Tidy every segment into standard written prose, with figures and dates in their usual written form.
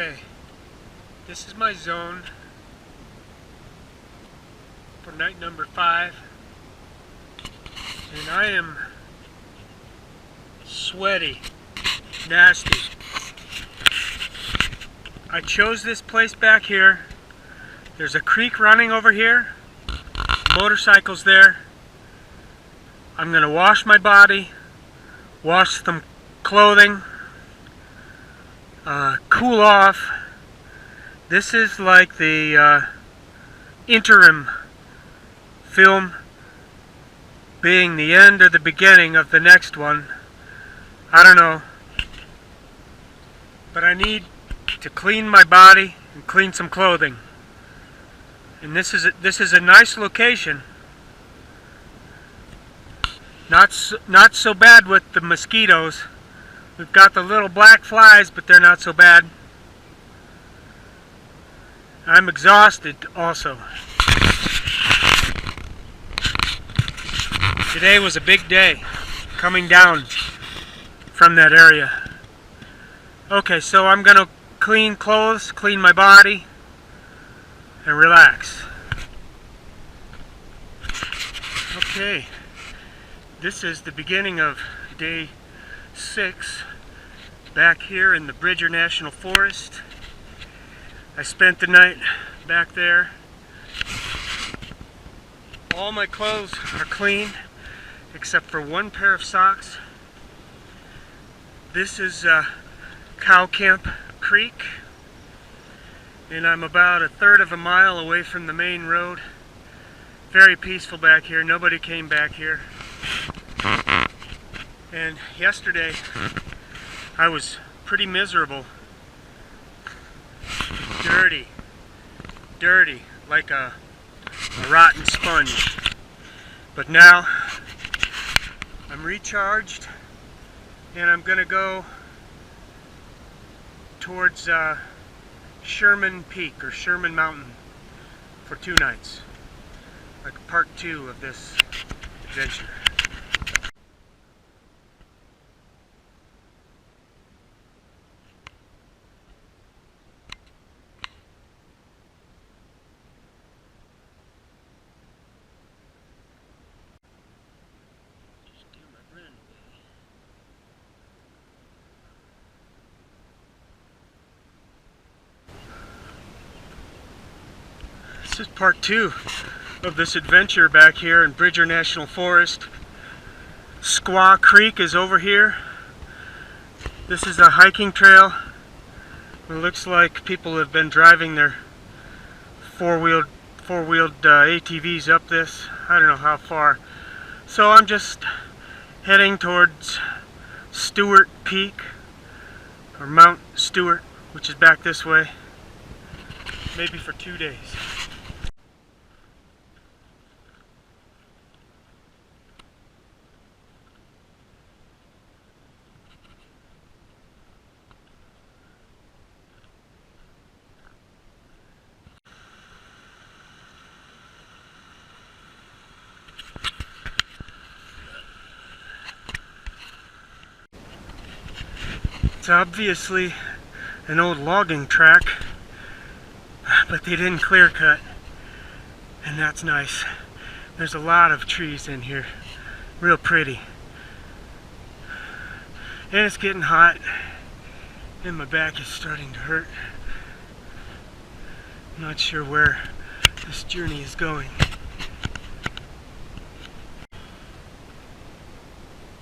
Okay, this is my zone for night number 5, and I am sweaty, nasty. I chose this place back here. There's a creek running over here, motorcycles there. I'm gonna wash my body, wash some clothing, cool off. This is like the interim film, being the end or the beginning of the next one. I don't know, but I need to clean my body and clean some clothing. And this is a nice location. Not so bad with the mosquitoes. We've got the little black flies, but they're not so bad. I'm exhausted also. Today was a big day coming down from that area. Okay, so I'm gonna clean clothes, clean my body, and relax. Okay, this is the beginning of day 6 back here in the Bridger National Forest. I spent the night back there. All my clothes are clean except for one pair of socks. This is Cow Camp Creek, and I'm about 1/3 of a mile away from the main road. Very peaceful back here. Nobody came back here. And yesterday I was pretty miserable. Dirty, like a rotten sponge. But now I'm recharged, and I'm gonna go towards Sherman Peak or Sherman Mountain for 2 nights, like part 2 of this adventure. This is part 2 of this adventure back here in Bridger National Forest. Squaw Creek is over here. This is a hiking trail. It looks like people have been driving their four-wheeled ATVs up this. I don't know how far. So I'm just heading towards Stewart Peak, or Mount Stewart, which is back this way. Maybe for 2 days. It's obviously an old logging track, but they didn't clear cut, and that's nice. There's a lot of trees in here, real pretty. And it's getting hot, and my back is starting to hurt. I'm not sure where this journey is going.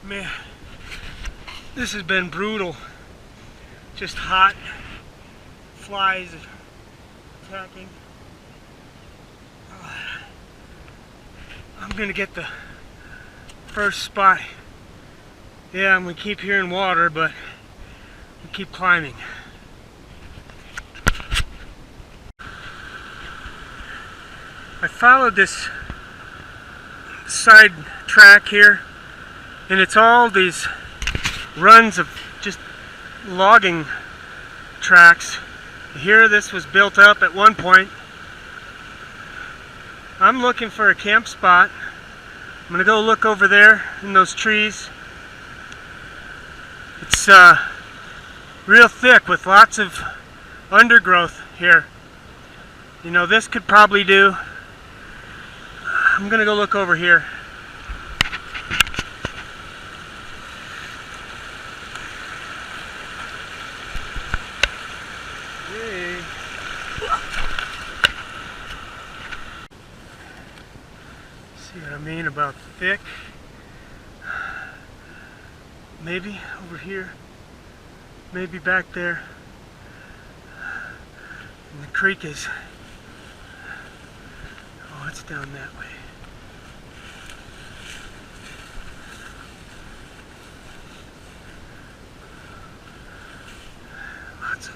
Man, this has been brutal. Just hot, flies attacking. I'm gonna get the first spot. Yeah, I'm gonna keep hearing water, but we keep climbing. I followed this side track here, and it's all these runs of just logging tracks. Here this was built up at one point. I'm looking for a camp spot. I'm gonna go look over there in those trees. It's real thick with lots of undergrowth here. You know, this could probably do. I'm gonna go look over here. Hey. See what I mean about thick? Maybe over here, maybe back there. And the creek is, oh, it's down that way. Lots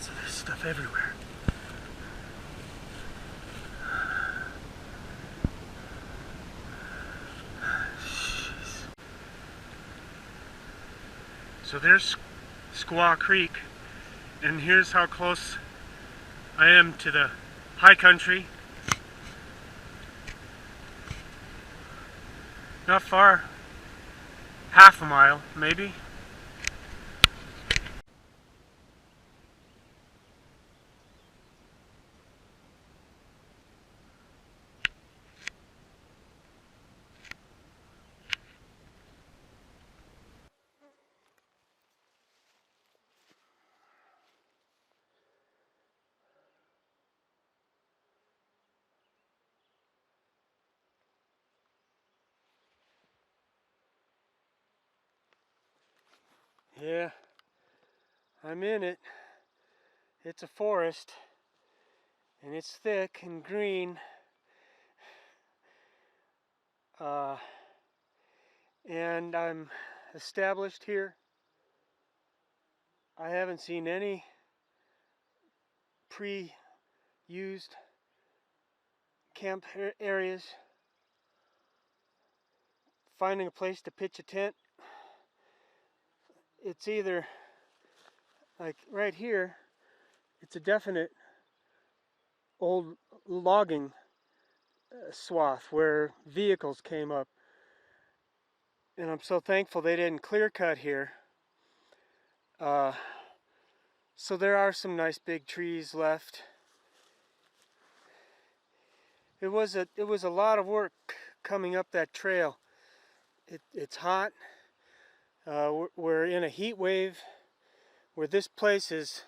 of this stuff everywhere. So there's Squaw Creek, and here's how close I am to the high country. Not far, half a mile maybe. Yeah, I'm in it. It's a forest, and it's thick and green. And I'm established here. I haven't seen any pre-used camp areas. Finding a place to pitch a tent. It's either, like right here, it's a definite old logging swath where vehicles came up. And I'm so thankful they didn't clear cut here. So there are some nice big trees left. It was a lot of work coming up that trail. It's hot. We're in a heat wave where this place is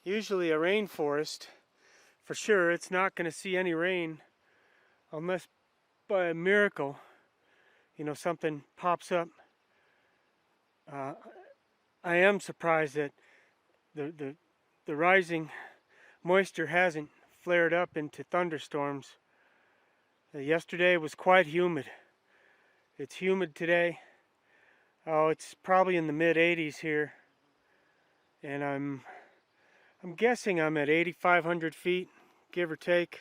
usually a rainforest. For sure, it's not going to see any rain unless by a miracle, you know, something pops up. I am surprised that the rising moisture hasn't flared up into thunderstorms. Yesterday was quite humid. It's humid today. Oh, it's probably in the mid-80s here, and I'm guessing I'm at 8,500 feet, give or take.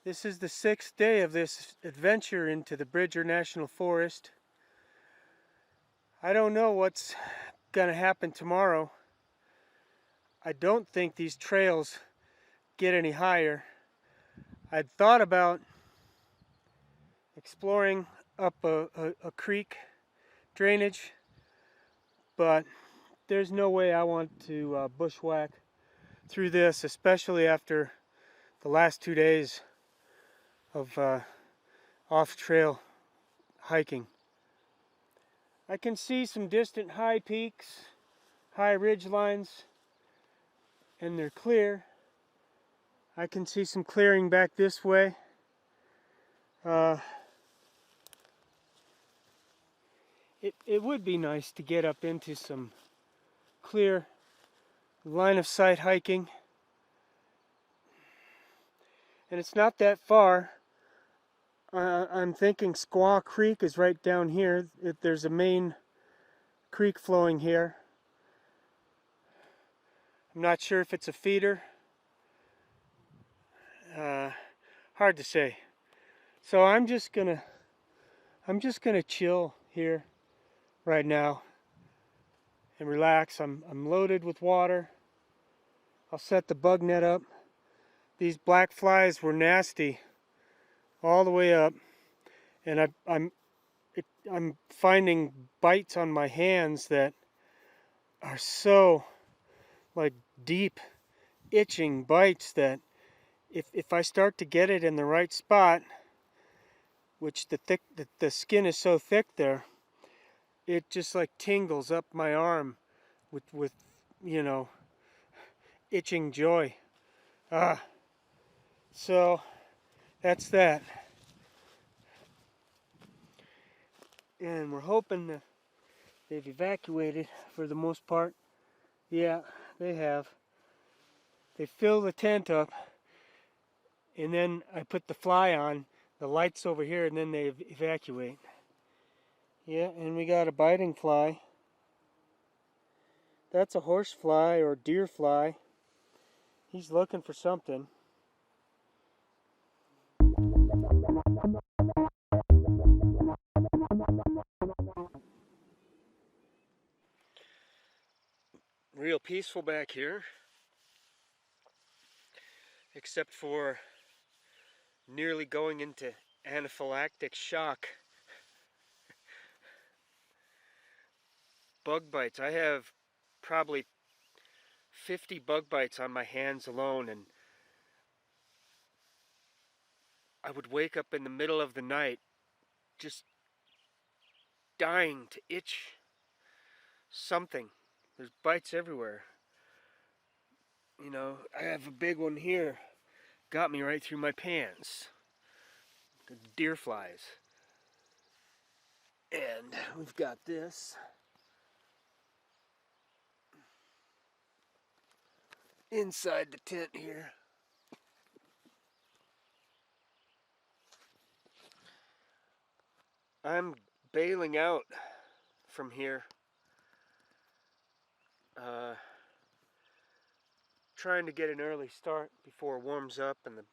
This is the 6th day of this adventure into the Bridger National Forest. I don't know what's gonna happen tomorrow. I don't think these trails get any higher. I'd thought about exploring up a creek drainage, but there's no way I want to bushwhack through this, especially after the last 2 days of off-trail hiking. I can see some distant high peaks, high ridge lines, and they're clear. I can see some clearing back this way. It would be nice to get up into some clear line of sight hiking. And it's not that far. I'm thinking Squaw Creek is right down here. There's a main creek flowing here. I'm not sure if it's a feeder. Hard to say. So I'm just gonna chill here right now and relax. I'm loaded with water. I'll set the bug net up. These black flies were nasty all the way up, and I'm finding bites on my hands that are so like deep itching bites that if I start to get it in the right spot, which the skin is so thick there, it just like tingles up my arm with you know, itching joy. So that's that. And we're hoping that they've evacuated for the most part. Yeah, they have. They fill the tent up, and then I put the fly on, the lights over here, and then they evacuate. Yeah, and we got a biting fly. That's a horse fly or deer fly. He's looking for something. Real peaceful back here, except for nearly going into anaphylactic shock. Bug bites. I have probably 50 bug bites on my hands alone, and I would wake up in the middle of the night just dying to itch something. There's bites everywhere. You know, I have a big one here. Got me right through my pants. The deer flies. And we've got this. Inside the tent here. I'm bailing out from here. Trying to get an early start before it warms up and the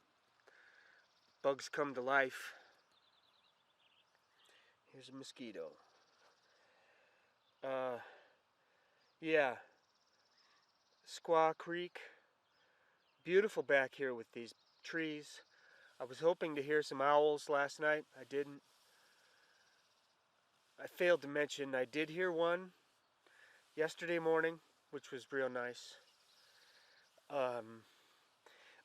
bugs come to life. Here's a mosquito. Yeah. Squaw Creek. Beautiful back here with these trees. I was hoping to hear some owls last night. I didn't. I failed to mention I did hear one yesterday morning, which was real nice.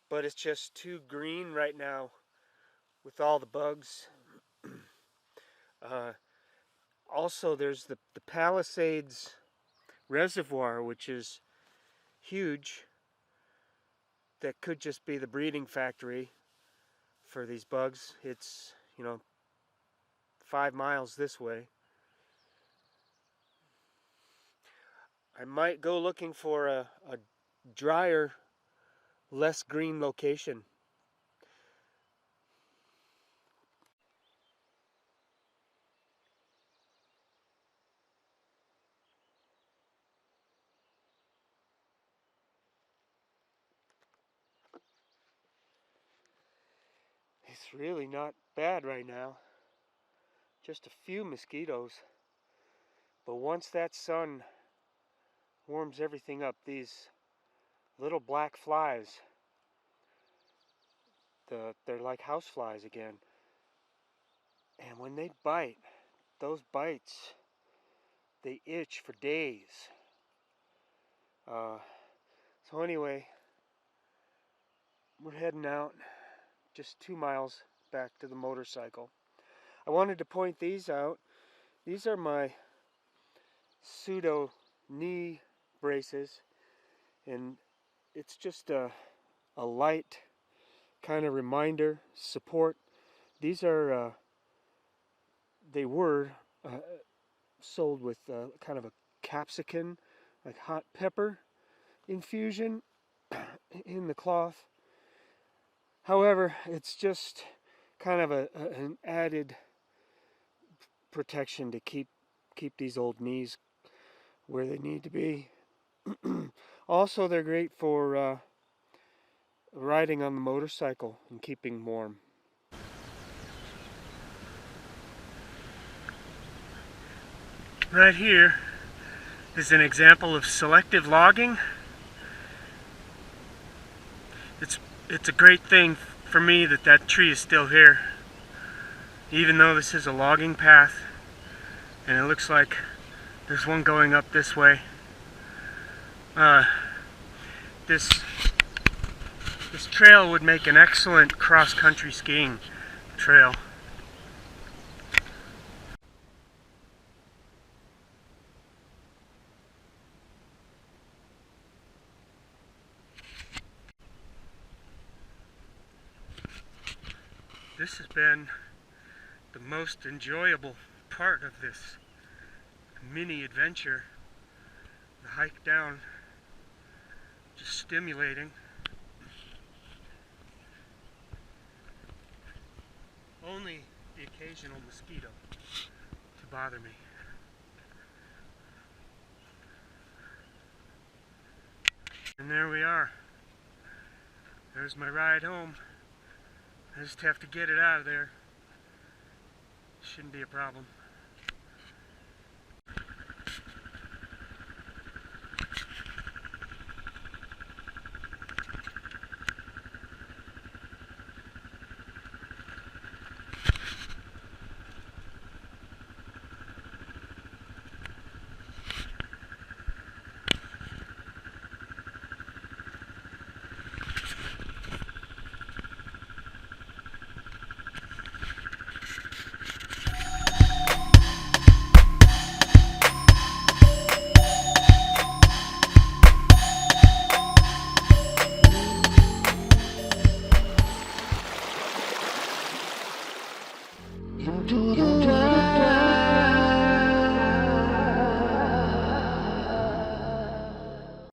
But it's just too green right now with all the bugs. Also, there's the Palisades Reservoir, which is huge. That could just be the breeding factory for these bugs. It's, 5 miles this way. I might go looking for a drier, less green location. It's really not bad right now. Just a few mosquitoes. But once that sun warms everything up, these little black flies, they're like house flies again. And when they bite, those bites, they itch for days. So anyway, we're heading out just 2 miles back to the motorcycle. I wanted to point these out. These are my pseudo knee braces, and it's just a light kind of reminder, support. These are they were sold with kind of a capsicum, like hot pepper infusion in the cloth. However, it's just kind of an added protection to keep these old knees where they need to be. Also, they're great for riding on the motorcycle and keeping warm. Right here is an example of selective logging. It's a great thing for me that tree is still here, even though this is a logging path, and it looks like there's one going up this way. Uh, this trail would make an excellent cross-country skiing trail. This has been the most enjoyable part of this mini adventure. The hike down, just stimulating. Only the occasional mosquito to bother me. And there we are. There's my ride home. I just have to get it out of there. Shouldn't be a problem. Do